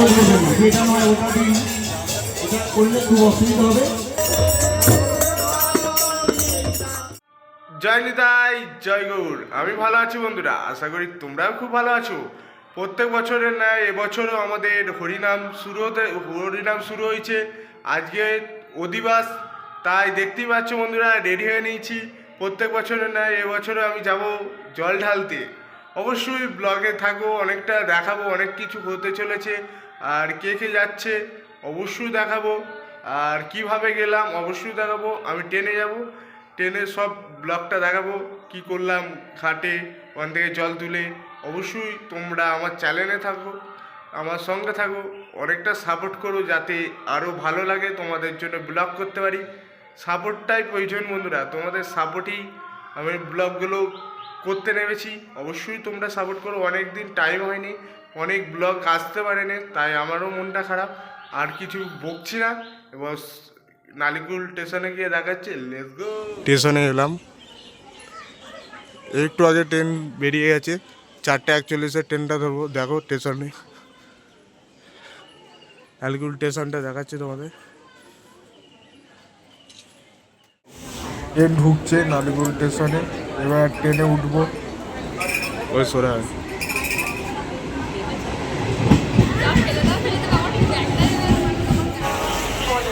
করবেন না, যেটা নয় ওটা দিন, এটা করলে খুব অসুবিধা হবে। জয় নিতাই, জয় গৌর। আমি ভালো আছি বন্ধুরা, আশা করি তোমরাও খুব ভালো আছো। প্রত্যেক বছরের ন্যায় এবছরও আমাদের হরিনাম শুরু হয়েছে। আজকে অধিবাস, তাই দেখতেই পাচ্ছ বন্ধুরা, রেডি হয়ে নিয়েছি। প্রত্যেক বছরের ন্যায় এবছরও আমি যাব জল ঢালতে। অবশ্যই ব্লগে থাকবো, অনেকটা দেখাবো, অনেক কিছু হতে চলেছে। আর কে কে যাচ্ছে অবশ্যই দেখাবো, আর কিভাবে গেলাম অবশ্যই দেখাবো। আমি ট্রেনে যাব, ট্রেনের সব ব্লগটা দেখাবো, কি করলাম ঘাটে, ওখান থেকে জল তুলে। অবশ্যই তোমরা আমার চ্যানেলে থাকো, আমার সঙ্গে থাকো, অনেকটা সাপোর্ট করো, যাতে আরও ভালো লাগে, তোমাদের জন্য ব্লগ করতে পারি। সাপোর্টটাই প্রয়োজন বন্ধুরা, তোমাদের সাপোর্টই আমি ব্লগগুলো করতে নেমেছি। অবশ্যই তোমরা সাপোর্ট করো। অনেক দিন টাইম হয়নি, অনেক ব্লগ আসতে পারেনি, তাই আমারও মনটা খারাপ। আর কিছু বকছি না, এবার নালিকুল স্টেশনে গিয়ে দেখাচ্ছে। Let's go. স্টেশনে এলাম, একটু আগে ট্রেন বেরিয়ে গেছে, 4:41 ট্রেনটা ধরবো। দেখো স্টেশনে নালিকুল স্টেশনটা দেখাচ্ছে তোমাদের। ট্রেন ঢুকছে নালিকুল স্টেশনে, এবার ট্রেনে উঠবো। ওই সোরা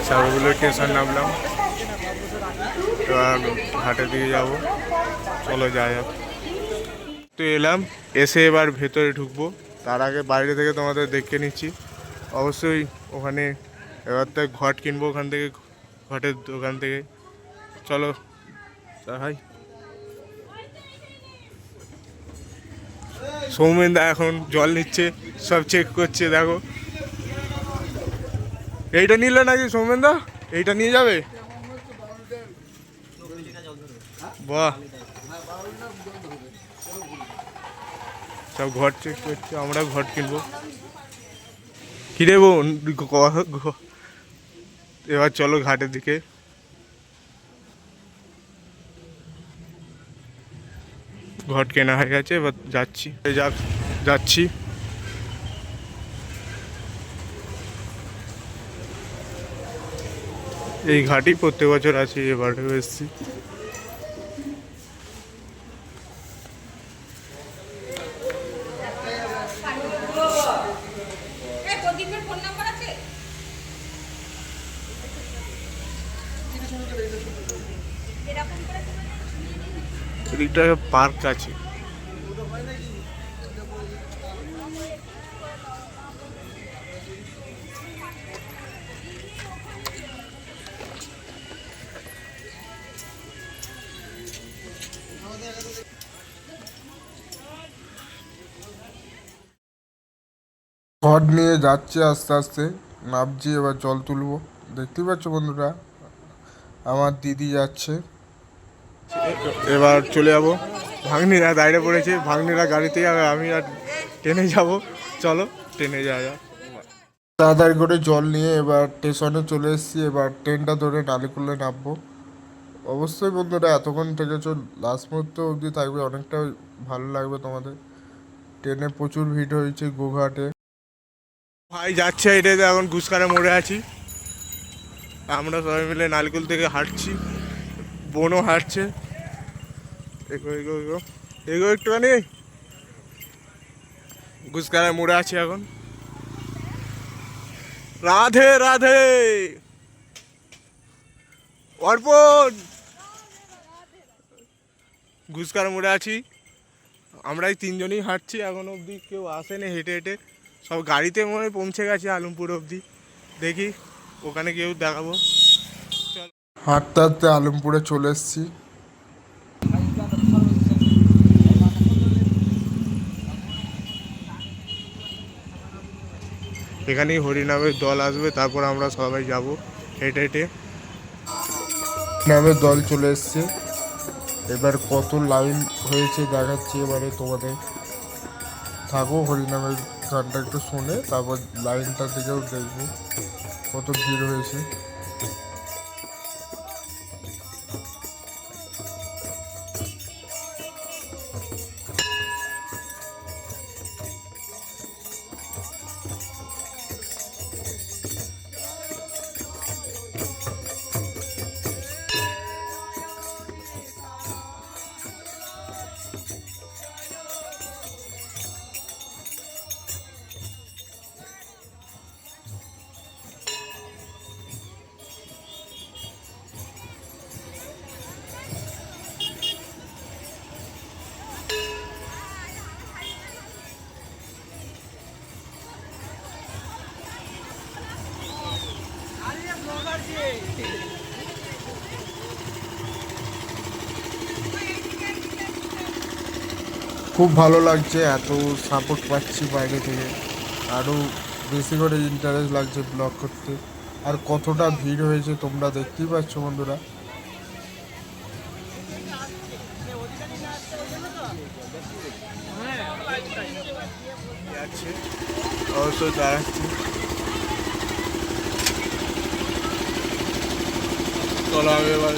সাগরগুলো স্টেশন নামলাম, এবার ঘাটের দিকে যাবো। চলো যাই যাক। তো এলাম, এসে এবার ভেতরে ঢুকবো। তার আগে বাইরে থেকে তোমাদের দেখে নিচ্ছি। অবশ্যই ওখানে এবার তো ঘট কিনবো, ওখান থেকে ঘটের দোকান থেকে। চলো হাই। সৌমেনদা এখন জল নিচ্ছে, সব চেক করছে। দেখো এইটা নিলে নাকি সৌমেনদা, এইটা নিয়ে যাবে? বাহ, সব ঘট চেক করছে, আমরা ঘট কিনবো। কিনে বোন, এবার চলো ঘাটের দিকে। ঘট কেনা হয়ে গেছে, এবার যাচ্ছি। যাচ্ছি। এই ঘাটই প্রত্যেক বছর আছি, এবারেও এসেছি। এদিকটা পার্ক আছে। ঘট নিয়ে যাচ্ছে, আস্তে আস্তে নামছি, এবার জল তুলবো। দেখতেই পাচ্ছ বন্ধুরা, আমার দিদি যাচ্ছে। এবার চলে যাবো। ভাগ্নিরা দাঁড়িয়ে পড়েছে, ভাগ্নিরা গাড়িতে যাবে, আমি আর ট্রেনে যাব। চলো ট্রেনে যাওয়া যাক। তাড়াতাড়ি করে জল নিয়ে এবার স্টেশনে চলে এসেছি। এবার ট্রেনটা ধরে নালিকুলে নামবো। অবশ্যই বন্ধুরা এতক্ষণ থেকে লাস্ট মুহূর্ত অবধি থাকবে, অনেকটা ভালো লাগবে তোমাদের। ট্রেনে প্রচুর ভিড় হয়েছে গোঘাটে। ভাই যাচ্ছে, এটাতে এখন ঘুসকারে মোড়ে আছি। আমরা সবাই মিলে নালিকুল থেকে হাঁটছি, বোনও হাঁটছে। এগো এগো এগো এগো একটুখানি। ঘুসকারে মোড়ে আছি এখন। রাধে রাধে অর্পণ। ঘুসকার মোড়ে আছি, আমরা এই তিনজনই হাঁটছি। এখন অবধি কেউ আসেনি হেঁটে হেঁটে, সব গাড়িতে মনে হয় পৌঁছে গেছে আলমপুর অবধি। দেখি ওখানে কেউ দেখাবো। হাঁটতে হাঁটতে আলমপুরে চলে এসেছি। এখানেই হরিনামের দল আসবে, তারপর আমরা সবাই যাব হেঁটে হেঁটে। নামের দল চলে এসছে, এবার কত লাইন হয়েছে দেখাচ্ছি এবারে তোমাদের। থাকো, হরিনামের গানটা একটু শুনে তারপর লাইনটার দিকেও দেখবো কত ভিড় হয়েছে। খুব ভালো লাগছে, এত সাপোর্ট পাচ্ছি বাইরে থেকে, আরও বেশি করে ইন্টারেস্ট লাগছে ব্লগ করতে। আর কতটা ভিড় হয়েছে তোমরা দেখতেই পাচ্ছ বন্ধুরা। অবশ্যই দাঁড়াচ্ছি, চলো আমি এবার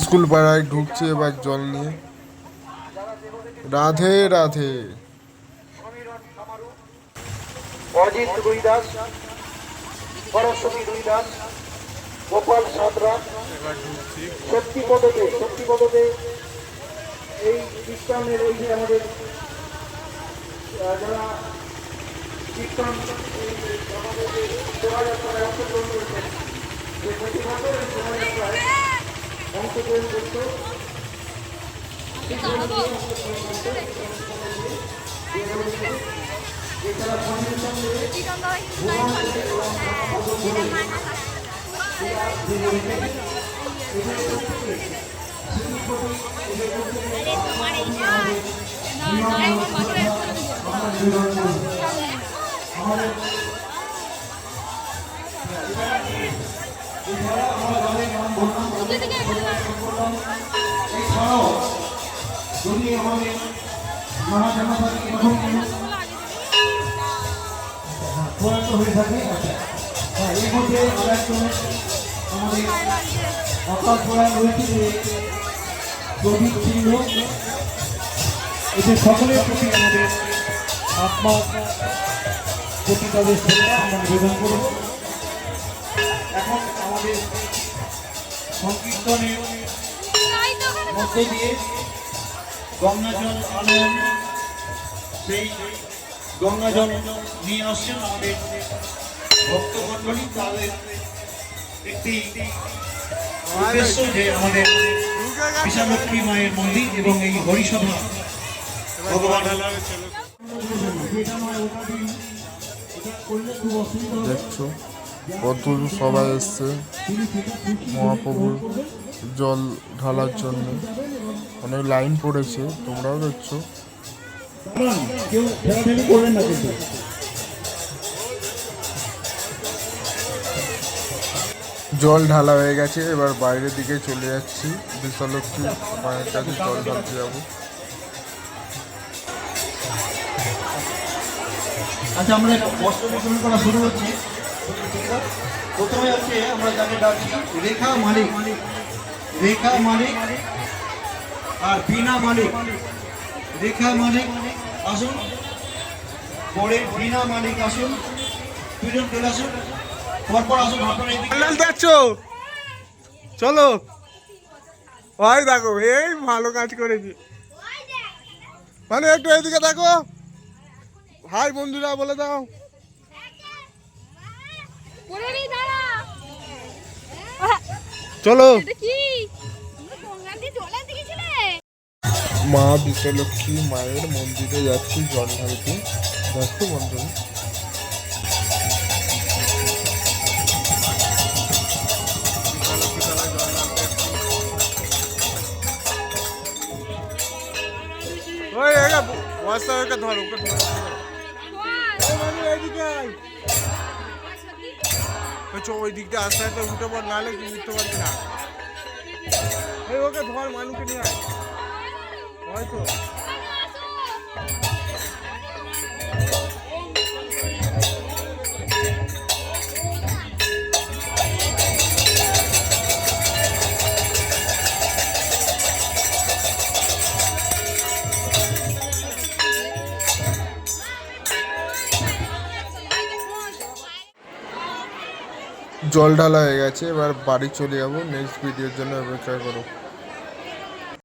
স্কুল পাড়ায় ঢুকছে এবার জল নিয়ে। রাধে রাধে। অজিত রুই দাস, সরস্বতী রুই দাস, গোপাল সাঁতরা, শক্তিপদতে এই কীর্তনের এই যে আমাদের যারা কীর্তন আমাদের যে শোভাযাত্রায় অংশগ্রহণ করেছেন, যে প্রতি বছর এই শোভাযাত্রায় অংশগ্রহণ করত এছাড়া সঙ্গে এছাড়াও যদি আমাদের প্রয়াত হয়ে থাকে, এর মধ্যে আমাদের অকাল প্রয়াণ রয়েছে যে প্রদীপ সিংহ। এদের সকলের প্রতি আমাদের আত্মা প্রতি তাদের শ্রদ্ধা আমরা নিবেদন করব। এখন আমাদের সংকীর্তনের মধ্য দিয়ে গঙ্গাজল আনয়ন, সেই গঙ্গাজল নিয়ে আসছেন আমাদের ভক্তমণ্ডলী। তাদের একটি উদ্দেশ্য যে আমাদের বিশালক্ষী মায়ের মন্দির এবং এই হরিসভা ভগবান দেখছো কত সবাই এসছে মহাপ্রভুর জল ঢালার জন্য, অনেক লাইন পড়েছে, তোমরাও দেখছো। কেউ ঠেলাঠেলি করবেন না কিন্তু। জল ঢালা হয়ে গেছে, এবার বাইরের দিকে চলে যাচ্ছি, বিশালক্ষী মায়ের কাছে জল ঢালতে যাবো। আচ্ছা, আমরা বস্ত্র বিতরণ করা শুরু হচ্ছে। প্রথমে হচ্ছে আমরা যাকে ডাকছি রেখা মালিক, রেখা মালিক আর বিনা মালিক। রেখা মালিক আসুন, পরে বিনা মালিক আসুন, দুজন চলে আসুন, পরপর আসুন। আপনারা দেখছো, চলো ভাই, দেখো এই ভালো কাজ করেছি, মানে একটু এদিকে দেখো ভাই, বন্ধুরা বলে দাও। চলো, মা বিশ্বলক্ষ্মী মায়ের মন্দিরে যাচ্ছি জল ঢালতে। দেখো বন্ধু, ধর ওকে ধর, ওই দিকটা আস্তে আস্তে উঠে পড়, নাহলে উঠতে পারবি না। ওকে ধর, মানুষকে নিয়ে আয় হয়তো। জল ঢালা হয়ে গেছে, এবার বাড়ি চলে যাবো। নেক্সট ভিডিওর জন্য অপেক্ষা করো।